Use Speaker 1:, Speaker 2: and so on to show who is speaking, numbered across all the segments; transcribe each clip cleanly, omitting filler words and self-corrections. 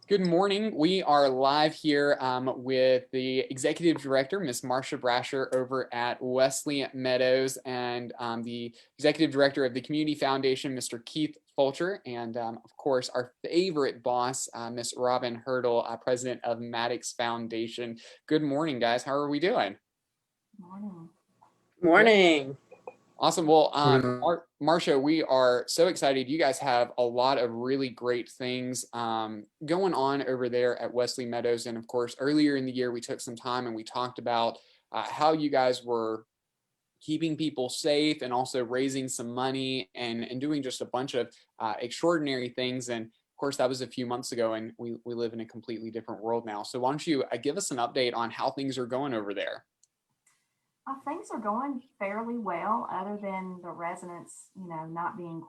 Speaker 1: Good morning. We are live here with the Executive Director, Ms. Marcia Brasher, over at Wesley Meadows, and the Executive Director of the Community Foundation, Mr. Keith Fulcher, and of course, our favorite boss, Ms. Robin Hurdle, President of Maddox Foundation. Good morning, guys. How are we doing?
Speaker 2: Morning.
Speaker 3: Morning.
Speaker 1: Awesome. Well, Marcia, we are so excited. You guys have a lot of really great things going on over there at Wesley Meadows. And of course, earlier in the year, we took some time and we talked about how you guys were keeping people safe and also raising some money and doing just a bunch of extraordinary things. And of course, that was a few months ago, and we live in a completely different world now. So why don't you give us an update on how things are going over there?
Speaker 2: Things are going fairly well, other than the residents, not being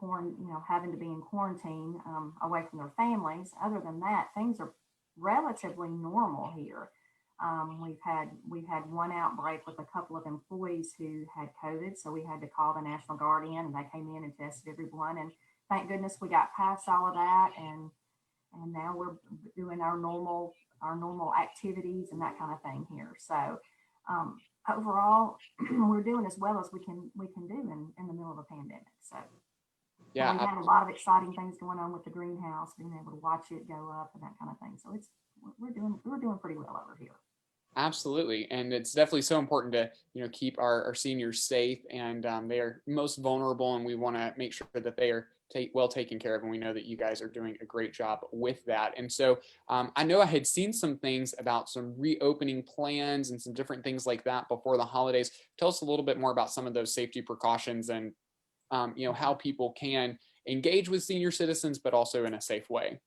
Speaker 2: having to be in quarantine away from their families. Other than that, things are relatively normal here. We've had one outbreak with a couple of employees who had COVID, so we had to call the National Guard in, and they came in and tested everyone. And thank goodness we got past all of that, and now we're doing our normal activities and that kind of thing here. So. Overall, we're doing as well as we can do in the middle of a pandemic. So yeah, we had a lot of exciting things going on with the greenhouse, being able to watch it go up and that kind of thing. So we're doing pretty well over here.
Speaker 1: Absolutely, and it's definitely so important to keep our seniors safe, and they are most vulnerable, and we want to make sure that they are well taken care of, and we know that you guys are doing a great job with that. And so I know I had seen some things about some reopening plans and some different things like that before the holidays. Tell us a little bit more about some of those safety precautions and how people can engage with senior citizens, but also in a safe way.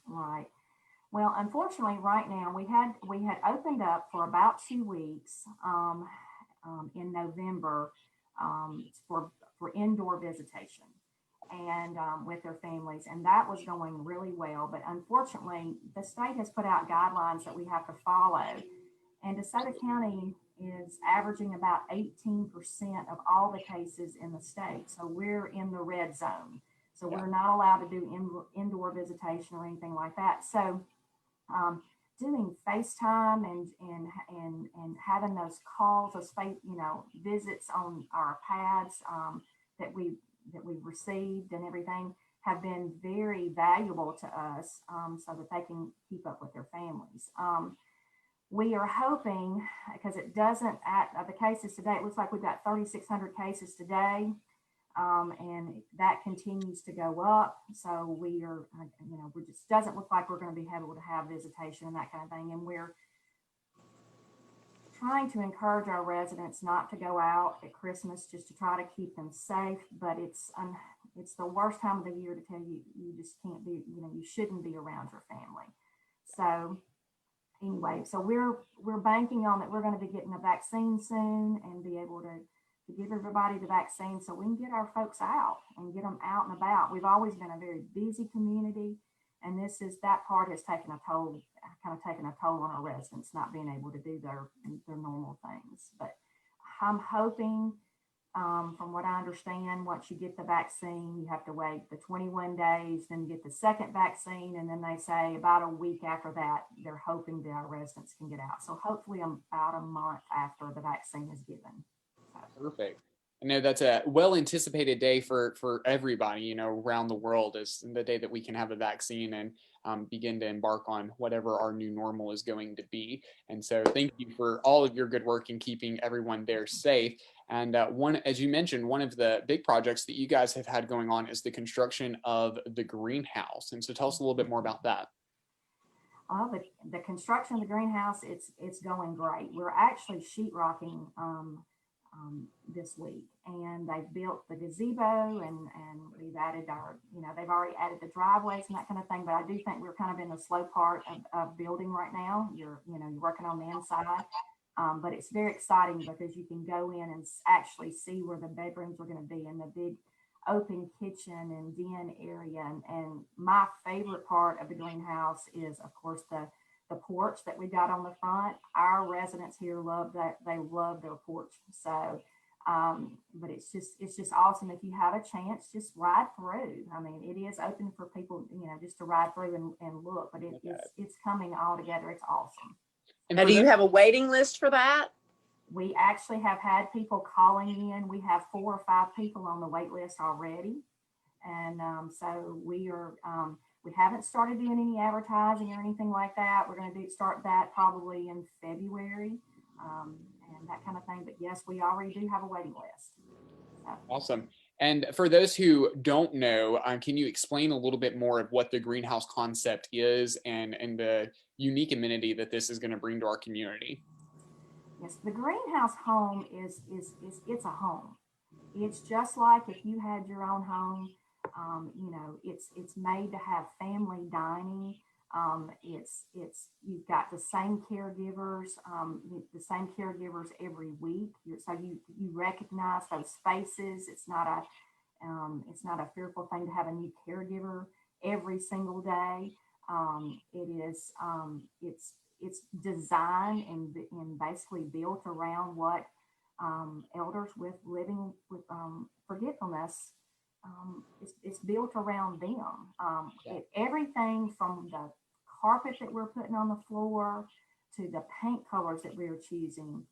Speaker 2: Right. Well, unfortunately, right now we had opened up for about 2 weeks in November for indoor visitation and with their families, and that was going really well. But unfortunately, the state has put out guidelines that we have to follow, and DeSoto County is averaging about 18% of all the cases in the state. So we're in the red zone. So we're not allowed to do indoor visitation or anything like that. So doing FaceTime and having those calls, those visits on our pads that we've received and everything have been very valuable to us, so that they can keep up with their families. We are hoping, because it doesn't at the cases today, it looks like we've got 3,600 cases today. And that continues to go up. So we are, we just doesn't look like we're going to be able to have visitation and that kind of thing. And we're trying to encourage our residents not to go out at Christmas, just to try to keep them safe. But it's the worst time of the year to tell you just can't be, you shouldn't be around your family. So anyway, so we're banking on that we're going to be getting a vaccine soon and be able to give everybody the vaccine so we can get our folks out and get them out and about. We've always been a very busy community, and that part has taken a toll on our residents, not being able to do their normal things. But I'm hoping, from what I understand, once you get the vaccine, you have to wait the 21 days, then you get the second vaccine, and then they say about a week after that, they're hoping that our residents can get out. So hopefully about a month after the vaccine is given.
Speaker 1: Perfect. I know that's a well-anticipated day for everybody, around the world, is the day that we can have a vaccine and begin to embark on whatever our new normal is going to be. And so thank you for all of your good work in keeping everyone there safe. And as you mentioned, one of the big projects that you guys have had going on is the construction of the greenhouse. And so tell us a little bit more about that.
Speaker 2: The construction of the greenhouse, it's going great. We're actually sheetrocking this week, and they've built the gazebo, and we've added they've already added the driveways and that kind of thing. But I do think we're kind of in the slow part of building right now. You're working on the inside, but it's very exciting because you can go in and actually see where the bedrooms are going to be, in the big open kitchen and den area. And my favorite part of the greenhouse is, of course, the porch that we got on the front. Our residents here love that. They love their porch. So But it's just awesome. If you have a chance, just ride through. I mean, it is open for people, just to ride through and look, but it's coming all together. It's awesome.
Speaker 1: And
Speaker 3: Now, do you have a waiting list for that?
Speaker 2: We actually have had people calling in. We have 4 or 5 people on the wait list already. And so we haven't started doing any advertising or anything like that. We're going to start that probably in February and that kind of thing. But yes, we already do have a waiting list. So.
Speaker 1: Awesome. And for those who don't know, can you explain a little bit more of what the greenhouse concept is and the unique amenity that this is going to bring to our community?
Speaker 2: Yes, the greenhouse home is it's a home. It's just like if you had your own home. It's made to have family dining. You've got the same caregivers, every week. So you recognize those faces. It's not a fearful thing to have a new caregiver every single day. It's designed and basically built around what elders with living with forgetfulness. It's built around them. Everything from the carpet that we're putting on the floor to the paint colors that we're choosing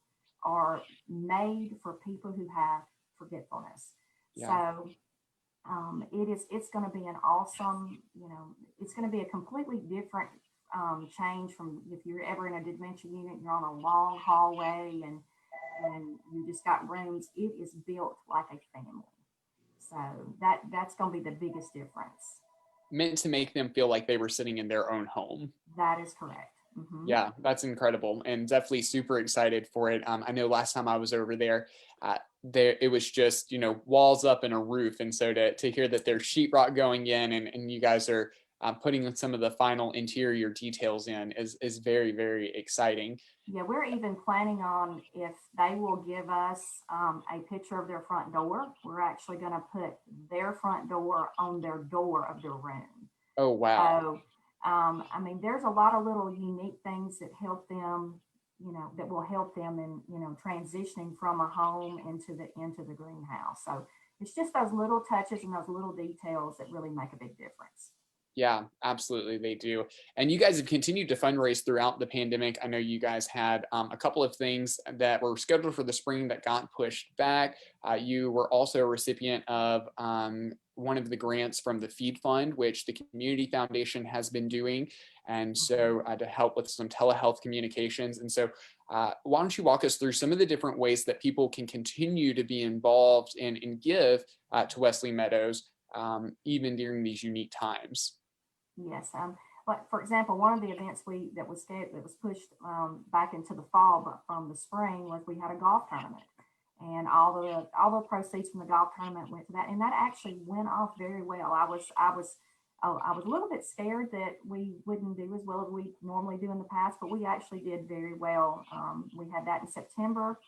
Speaker 2: are made for people who have forgetfulness. Yeah. So it's going to be an awesome, it's going to be a completely different change from if you're ever in a dementia unit, you're on a long hallway and you just got rooms. It is built like a family. So that's going to be the biggest difference.
Speaker 1: Meant to make them feel like they were sitting in their own home.
Speaker 2: That is correct. Mm-hmm.
Speaker 1: Yeah, that's incredible, and definitely super excited for it. I know last time I was over there, it was just walls up and a roof, and so to hear that there's sheetrock going in, and you guys are putting some of the final interior details in is very, very exciting.
Speaker 2: Yeah, we're even planning on if they will give us a picture of their front door. We're actually going to put their front door on their door of their room.
Speaker 1: Oh, wow.
Speaker 2: So, I mean, there's a lot of little unique things that help them, that will help them in, transitioning from a home into the greenhouse. So it's just those little touches and those little details that really make a big difference.
Speaker 1: Yeah, absolutely, they do. And you guys have continued to fundraise throughout the pandemic. I know you guys had a couple of things that were scheduled for the spring that got pushed back. You were also a recipient of one of the grants from the Feed Fund, which the Community Foundation has been doing. And so to help with some telehealth communications. And so why don't you walk us through some of the different ways that people can continue to be involved and give to Wesley Meadows, even during these unique times?
Speaker 2: Yes. Like for example, one of the events that was pushed back into the fall, but from the spring was we had a golf tournament, and all the proceeds from the golf tournament went to that, and that actually went off very well. I was a little bit scared that we wouldn't do as well as we normally do in the past, but we actually did very well. We had that in September,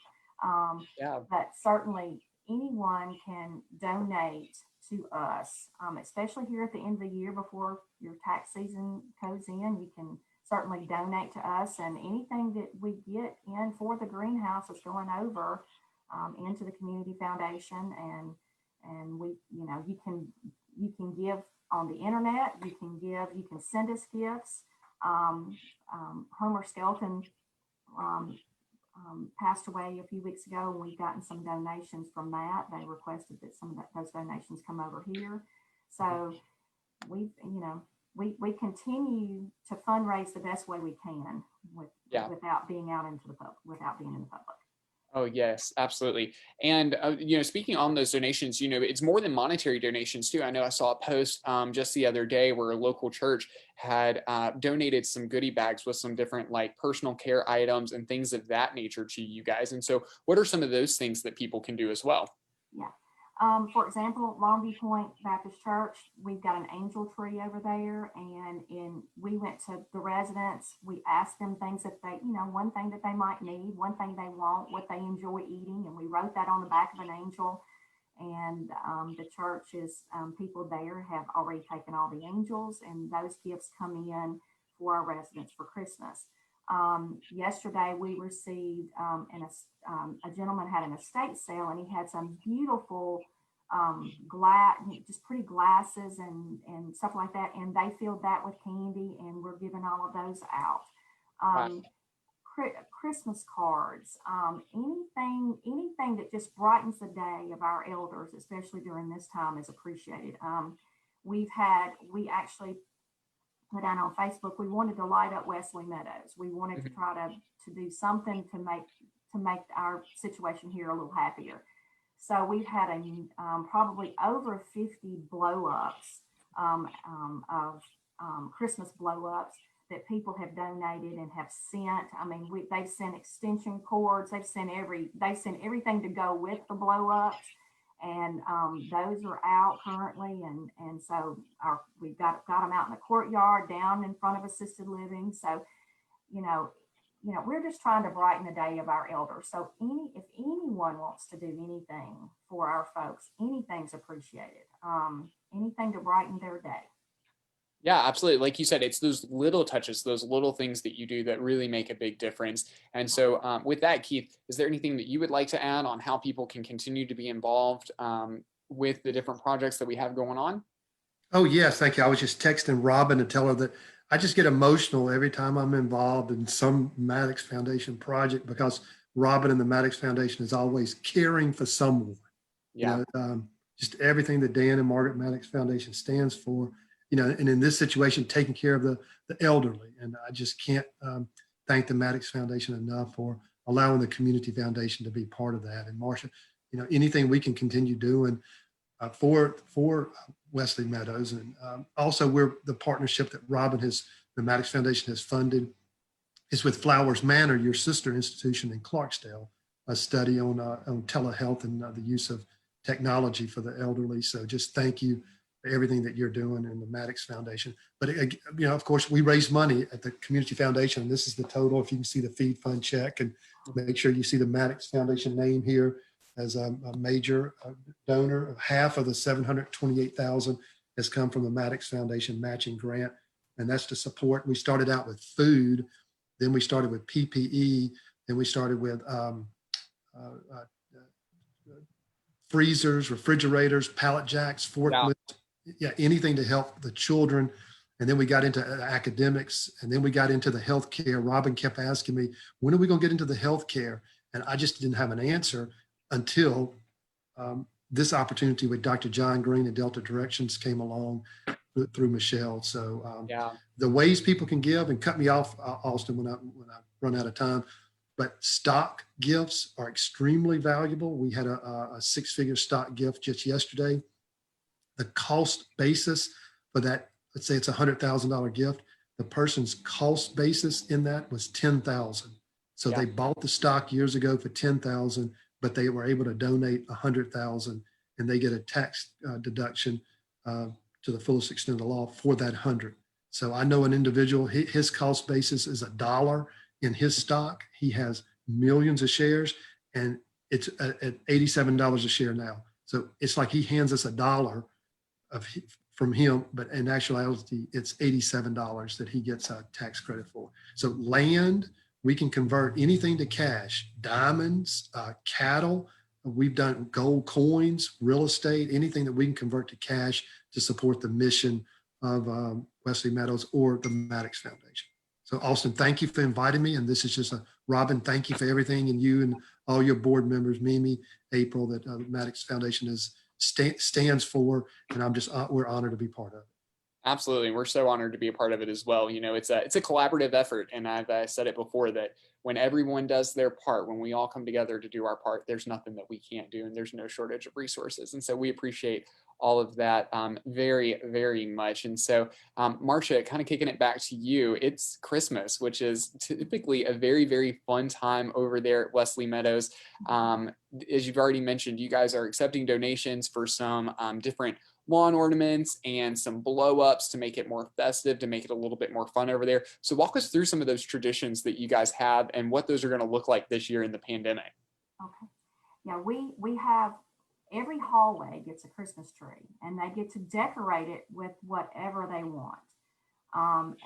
Speaker 2: but certainly anyone can donate to us, especially here at the end of the year before your tax season goes in. You can certainly donate to us, and anything that we get in for the greenhouse is going over into the Community Foundation, and we, you can give on the internet. You can send us gifts. Homer Skelton passed away a few weeks ago, and we've gotten some donations from that. They requested that some of those donations come over here. So we continue to fundraise the best way we can without being out into the public, without being in the public.
Speaker 1: Oh, yes, absolutely. And, speaking on those donations, it's more than monetary donations too. I know I saw a post just the other day where a local church had donated some goodie bags with some different like personal care items and things of that nature to you guys. And so what are some of those things that people can do as well?
Speaker 2: Yeah. For example, Longview Point Baptist Church, we've got an angel tree over there, and we went to the residents. We asked them things that they, one thing that they might need, one thing they want, what they enjoy eating, and we wrote that on the back of an angel. And the church's people there have already taken all the angels, and those gifts come in for our residents for Christmas. Yesterday we received, a gentleman had an estate sale, and he had some beautiful glass, just pretty glasses and stuff like that. And they filled that with candy, and we're giving all of those out.
Speaker 1: Wow.
Speaker 2: Christmas cards, anything that just brightens the day of our elders, especially during this time, is appreciated. We actually put out on Facebook, we wanted to light up Wesley Meadows. We wanted to try to do something to make our situation here a little happier. So we've had probably over 50 blow ups of Christmas blow ups that people have donated and have sent. I mean, they've sent extension cords. They've sent everything to go with the blow ups, and those are out currently. And so we've got them out in the courtyard, down in front of assisted living. So, we're just trying to brighten the day of our elders. So if anyone wants to do anything for our folks, anything's appreciated. Anything to brighten their day.
Speaker 1: Yeah, absolutely. Like you said, it's those little touches, those little things that you do that really make a big difference. And so with that, Keith, is there anything that you would like to add on how people can continue to be involved with the different projects that we have going on?
Speaker 4: Oh, yes. Thank you. I was just texting Robin to tell her that I just get emotional every time I'm involved in some Maddox Foundation project, because Robin and the Maddox Foundation is always caring for someone.
Speaker 1: Yeah.
Speaker 4: Just everything that Dan and Margaret Maddox Foundation stands for, and in this situation, taking care of the elderly. And I just can't thank the Maddox Foundation enough for allowing the Community Foundation to be part of that. And Marcia, anything we can continue doing for Wesley Meadows. And also we're the partnership that the Maddox Foundation has funded is with Flowers Manor, your sister institution in Clarksdale, a study on telehealth and the use of technology for the elderly. So just thank you for everything that you're doing in the Maddox Foundation. But of course, we raise money at the Community Foundation, and this is the total. If you can see the feed fund check, and make sure you see the Maddox Foundation name here as a major donor. Half of the $728,000 has come from the Maddox Foundation matching grant, and that's to support. We started out with food, then we started with PPE, then we started with freezers, refrigerators, pallet jacks, forklifts, anything to help the children. And then we got into academics, and then we got into the healthcare. Robin kept asking me, when are we going to get into the healthcare? And I just didn't have an answer until this opportunity with Dr. John Green and Delta Directions came along through Michelle. So the ways people can give, and cut me off, Austin, when I run out of time, but stock gifts are extremely valuable. We had a six-figure stock gift just yesterday. The cost basis for that, let's say it's $100,000 gift, the person's cost basis in that was $10,000. So they bought the stock years ago for $10,000, but they were able to donate $100,000, and they get a tax deduction to the fullest extent of the law for that 100. So I know an individual, his cost basis is $1 in his stock. He has millions of shares, and it's at $87 a share now. So it's like he hands us $1 from him, but in actuality, it's $87 that he gets a tax credit for. So land, we can convert anything to cash, diamonds, cattle. We've done gold coins, real estate, anything that we can convert to cash to support the mission of Wesley Meadows or the Maddox Foundation. So Austin, thank you for inviting me. And this is just Robin, thank you for everything. And you and all your board members, Mimi, April, that Maddox Foundation stands for. And we're honored to be part of it.
Speaker 1: Absolutely. We're so honored to be a part of it as well. It's a collaborative effort. And I've said it before that when everyone does their part, when we all come together to do our part, there's nothing that we can't do, and there's no shortage of resources. And so we appreciate all of that very, very much. And so Marcia, kind of kicking it back to you, it's Christmas, which is typically a very, very fun time over there at Wesley Meadows. As you've already mentioned, you guys are accepting donations for some different lawn ornaments and some blow ups to make it more festive, to make it a little bit more fun over there. So walk us through some of those traditions that you guys have and what those are going to look like this year in the pandemic.
Speaker 2: Okay. Yeah, we have, every hallway gets a Christmas tree, and they get to decorate it with whatever they want.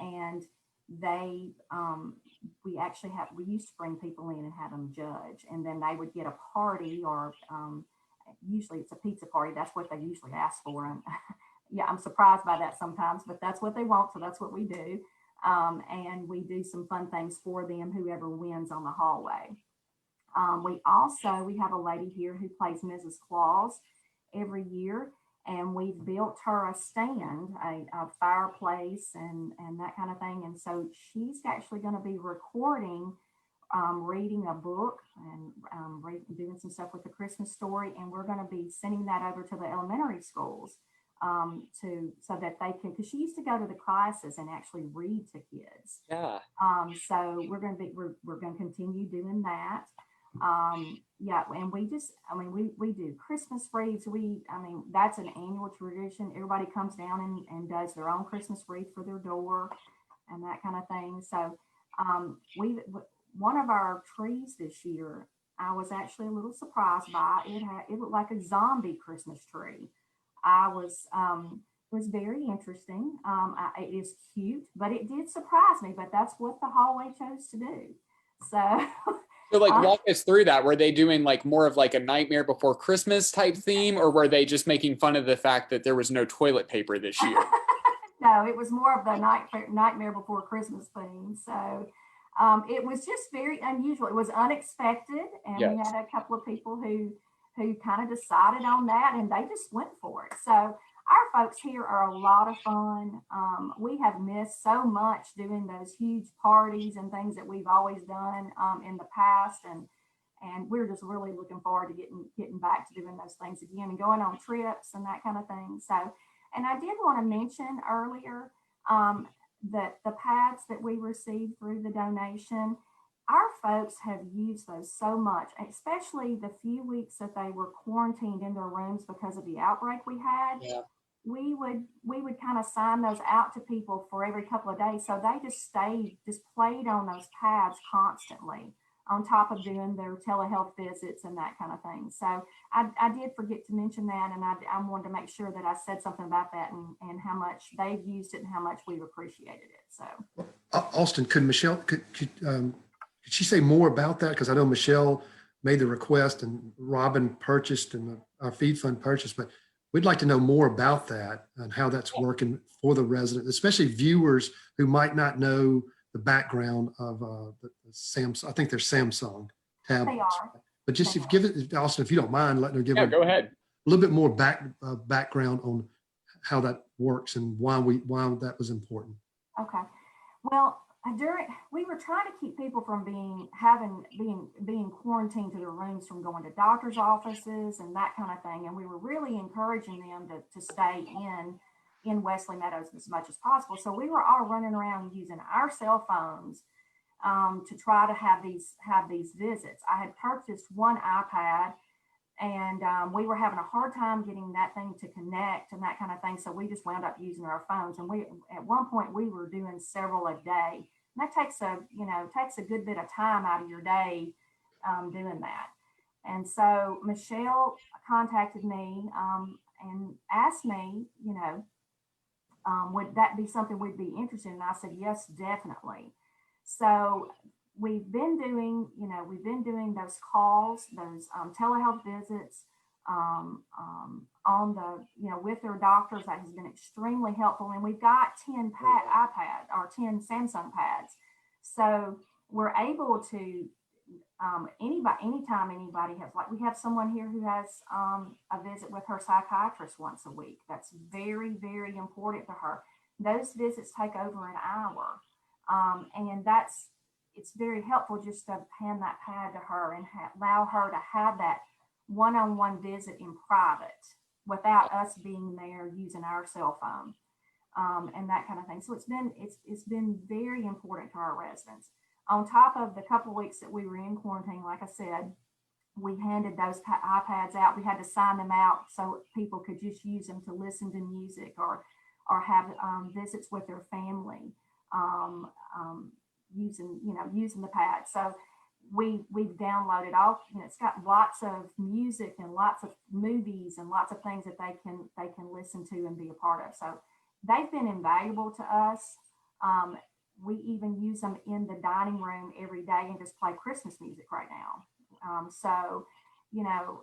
Speaker 2: And we used to bring people in and have them judge, and then they would get a party, or usually it's a pizza party. That's what they usually ask for. And yeah, I'm surprised by that sometimes, but that's what they want. So that's what we do. And we do some fun things for them, whoever wins on the hallway. We have a lady here who plays Mrs. Claus every year, and we've built her a stand, a fireplace, and that kind of thing. And so she's actually going to be recording, reading a book, and doing some stuff with the Christmas story. And we're going to be sending that over to the elementary schools, so that they can, because she used to go to the classes and actually read to kids.
Speaker 1: Yeah.
Speaker 2: So we're going to continue doing that. Yeah, and we do Christmas wreaths. That's an annual tradition. Everybody comes down and does their own Christmas wreath for their door and that kind of thing. So one of our trees this year, I was actually a little surprised by. It looked like a zombie Christmas tree. It was very interesting. It is cute, but it did surprise me, but that's what the hallway chose to do. So
Speaker 1: So walk us through that. Were they doing more of a Nightmare Before Christmas type theme, or were they just making fun of the fact that there was no toilet paper this year?
Speaker 2: No, it was more of the Nightmare Before Christmas theme. So it was just very unusual. It was unexpected, and
Speaker 1: Yes.
Speaker 2: we had a couple of people who kind of decided on that, and they just went for it. So our folks here are a lot of fun. We have missed so much doing those huge parties and things that we've always done in the past, and we're just really looking forward to getting back to doing those things again and going on trips and that kind of thing. So, and I did want to mention earlier that the pads that we received through the donation, our folks have used those so much, especially the few weeks that they were quarantined in their rooms because of the outbreak we had.
Speaker 1: Yeah.
Speaker 2: We would kind of sign those out to people for every couple of days. So they just played on those pads constantly, on top of doing their telehealth visits and that kind of thing. So I did forget to mention that, and I wanted to make sure that I said something about that, and how much they've used it and how much we've appreciated it. So
Speaker 4: Austin, could Michelle, could she say more about that? Because I know Michelle made the request and Robin purchased and our feed fund purchased, but we'd like to know more about that and how that's working for the resident, especially viewers who might not know the background of the Samsung. I think they're Samsung tablets.
Speaker 2: they are.
Speaker 4: But just give it, Austin, if you don't mind, letting her give
Speaker 1: Go ahead.
Speaker 4: a little bit more background on how that works and why that was important.
Speaker 2: Okay. Well, we were trying to keep people from being quarantined to their rooms, from going to doctor's offices and that kind of thing. And we were really encouraging them to stay in Wesley Meadows as much as possible. So we were all running around using our cell phones to try to have these visits. I had purchased one iPad, and we were having a hard time getting that thing to connect and that kind of thing. So we just wound up using our phones. And at one point we were doing several a day. And that takes a good bit of time out of your day doing that. And so Michelle contacted me and asked me, would that be something we'd be interested in? And I said, yes, definitely. So we've been doing those calls, those telehealth visits on with their doctors. That has been extremely helpful. And we've got 10 iPad or 10 Samsung pads. So we're able to, anytime anybody has, we have someone here who has a visit with her psychiatrist once a week. That's very, very important to her. Those visits take over an hour. And it's very helpful just to hand that pad to her and allow her to have that one-on-one visit in private without us being there using our cell phone and that kind of thing. So it's been very important to our residents. On top of the couple of weeks that we were in quarantine, like I said, we handed those iPads out. We had to sign them out so people could just use them to listen to music or have visits with their family. Using the pad. So we've downloaded all, it's got lots of music and lots of movies and lots of things that they can listen to and be a part of. So they've been invaluable to us. we even use them in the dining room every day and just play Christmas music right now. So, you know,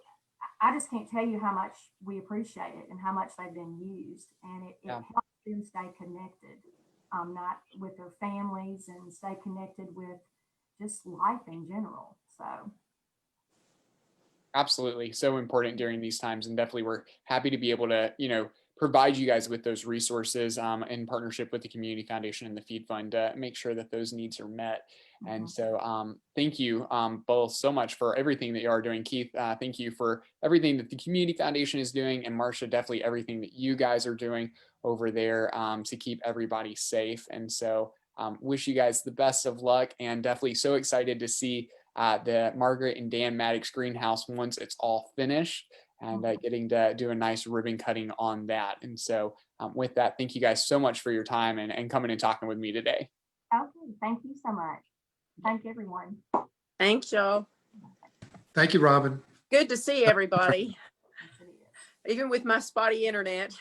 Speaker 2: I just can't tell you how much we appreciate it and how much they've been used, and it
Speaker 1: Yeah.
Speaker 2: helps them stay connected, not with their families, and stay connected with just life in general. So
Speaker 1: Absolutely. So important during these times. And definitely we're happy to be able to, provide you guys with those resources in partnership with the Community Foundation and the Feed Fund to make sure that those needs are met. And so thank you both so much for everything that you are doing. Keith, thank you for everything that the Community Foundation is doing. And Marcia, definitely everything that you guys are doing over there to keep everybody safe. And so wish you guys the best of luck, and definitely so excited to see the Margaret and Dan Maddox greenhouse once it's all finished, and getting to do a nice ribbon cutting on that. And so with that, thank you guys so much for your time and coming and talking with me today.
Speaker 2: okay, thank you so much. Thank everyone.
Speaker 3: Thanks, y'all.
Speaker 4: Thank you, Robin.
Speaker 3: Good to see everybody,
Speaker 2: Yes, it
Speaker 3: even with my spotty internet.
Speaker 2: is.